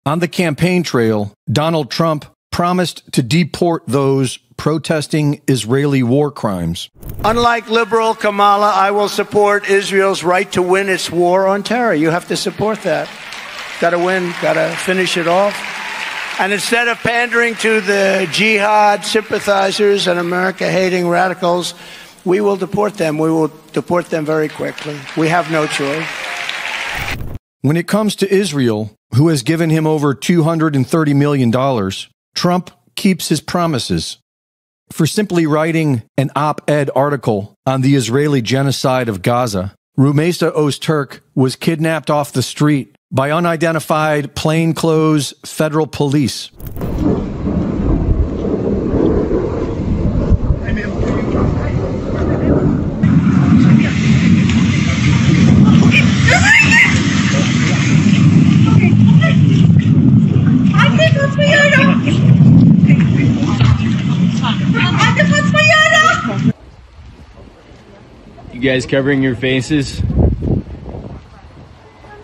On the campaign trail, Donald Trump promised to deport those protesting Israeli war crimes. Unlike liberal Kamala, I will support Israel's right to win its war on terror. You have to support that. Got to win, got to finish it off. And instead of pandering to the jihad sympathizers and America-hating radicals, we will deport them. We will deport them very quickly. We have no choice. When it comes to Israel, who has given him over $230 million, Trump keeps his promises. For simply writing an op-ed article on the Israeli genocide of Gaza, Rumeysa Ozturk was kidnapped off the street by unidentified plainclothes federal police. You guys covering your faces?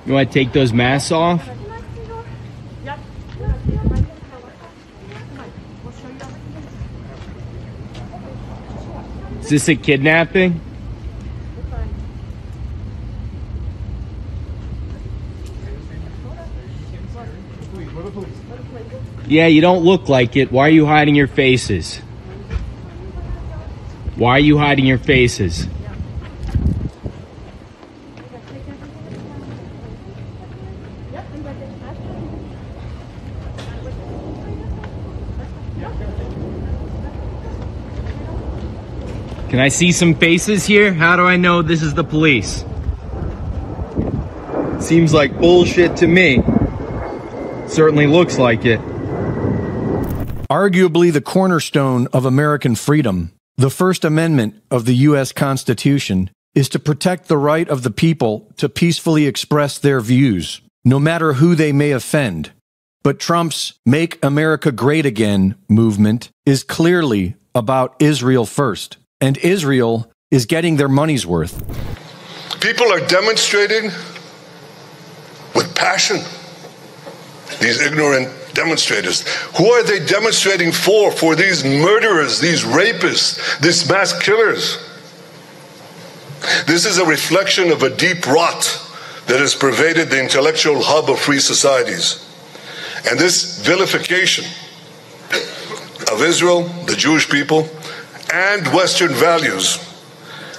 You want to take those masks off? Is this a kidnapping? Yeah, you don't look like it. Why are you hiding your faces? Why are you hiding your faces? Can I see some faces here? How do I know this is the police? Seems like bullshit to me. Certainly looks like it. Arguably the cornerstone of American freedom, the First Amendment of the U.S. Constitution is to protect the right of the people to peacefully express their views, no matter who they may offend. But Trump's Make America Great Again movement is clearly about Israel first. And Israel is getting their money's worth. People are demonstrating with passion. These ignorant demonstrators. Who are they demonstrating for? For these murderers, these rapists, these mass killers. This is a reflection of a deep rot that has pervaded the intellectual hub of free societies. And this vilification of Israel, the Jewish people, and Western values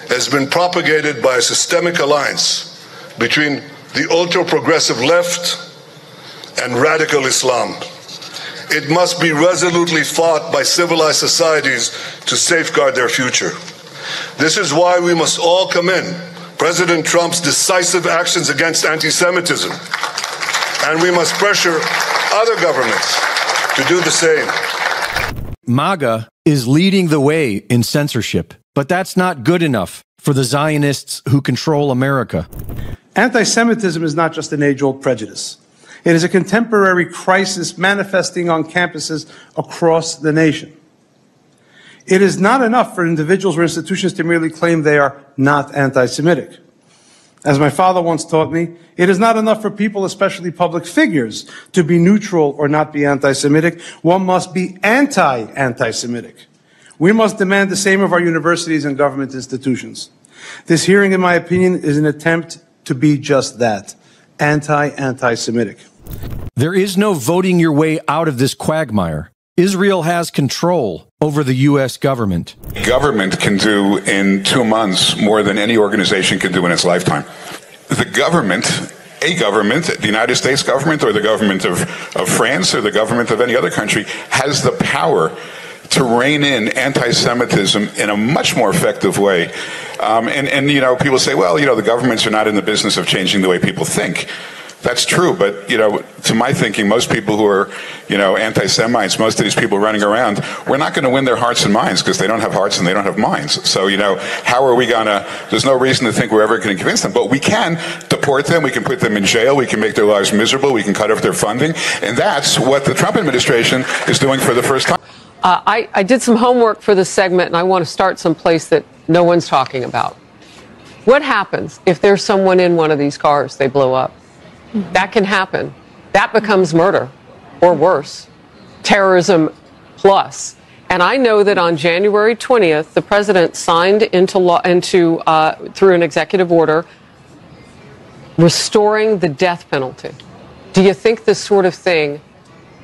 has been propagated by a systemic alliance between the ultra-progressive left and radical Islam. It must be resolutely fought by civilized societies to safeguard their future. This is why we must all commend President Trump's decisive actions against anti-Semitism, and we must pressure other governments to do the same. MAGA is leading the way in censorship, but that's not good enough for the Zionists who control America. Anti-Semitism is not just an age-old prejudice. It is a contemporary crisis manifesting on campuses across the nation. It is not enough for individuals or institutions to merely claim they are not anti-Semitic. As my father once taught me, it is not enough for people, especially public figures, to be neutral or not be anti-Semitic. One must be anti-Semitic. We must demand the same of our universities and government institutions. This hearing, in my opinion, is an attempt to be just that, anti-Semitic. There is no voting your way out of this quagmire. Israel has control over the U.S. government. Government can do in 2 months more than any organization can do in its lifetime. The government, the United States government or the government of France or the government of any other country, has the power to rein in anti-Semitism in a much more effective way. And you know, people say, well, you know, the governments are not in the business of changing the way people think. That's true, but, you know, to my thinking, most people who are, you know, anti-Semites, most of these people running around, we're not going to win their hearts and minds because they don't have hearts and they don't have minds. So, you know, how are we going to, there's no reason to think we're ever going to convince them, but we can deport them, we can put them in jail, we can make their lives miserable, we can cut off their funding, and that's what the Trump administration is doing for the first time. I did some homework for this segment, and I want to start someplace that no one's talking about. What happens if there's someone in one of these cars they blow up? That can happen. That becomes murder, or worse, terrorism plus. And I know that on January 20th, the president signed into law, through an executive order, restoring the death penalty. Do you think this sort of thing,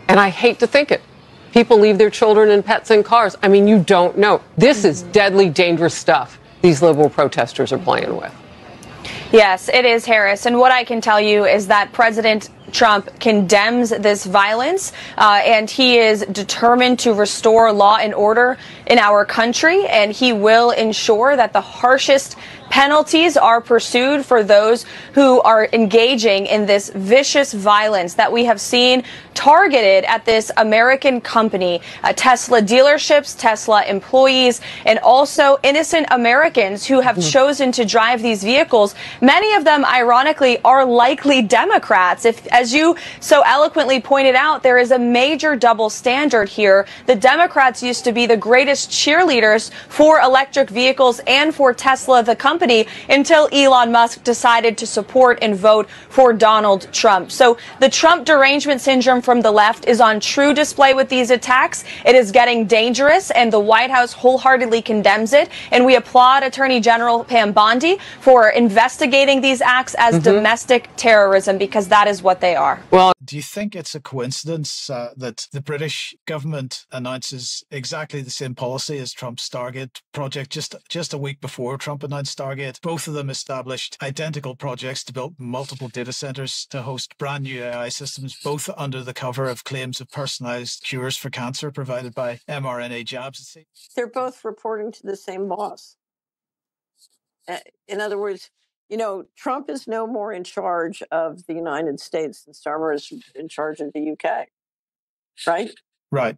and I hate to think it, people leave their children and pets in cars. I mean, you don't know. This is deadly, dangerous stuff these liberal protesters are playing with. Yes, it is, Harris. And what I can tell you is that President Trump condemns this violence, and he is determined to restore law and order in our country, and he will ensure that the harshest penalties are pursued for those who are engaging in this vicious violence that we have seen targeted at this American company, Tesla dealerships, Tesla employees, and also innocent Americans who have chosen to drive these vehicles. Many of them, ironically, are likely Democrats. As you so eloquently pointed out, there is a major double standard here. The Democrats used to be the greatest cheerleaders for electric vehicles and for Tesla, the company, until Elon Musk decided to support and vote for Donald Trump. So the Trump derangement syndrome from the left is on true display with these attacks. It is getting dangerous, and the White House wholeheartedly condemns it. And we applaud Attorney General Pam Bondi for investigating these acts as domestic terrorism, because that is what they are. Well, do you think it's a coincidence that the British government announces exactly the same policy as Trump's Stargate project just a week before Trump announced Stargate? Both of them established identical projects to build multiple data centers to host brand new AI systems, both under the cover of claims of personalized cures for cancer provided by mRNA jabs. They're both reporting to the same boss. In other words, you know, Trump is no more in charge of the United States than Starmer is in charge of the UK, right? Right.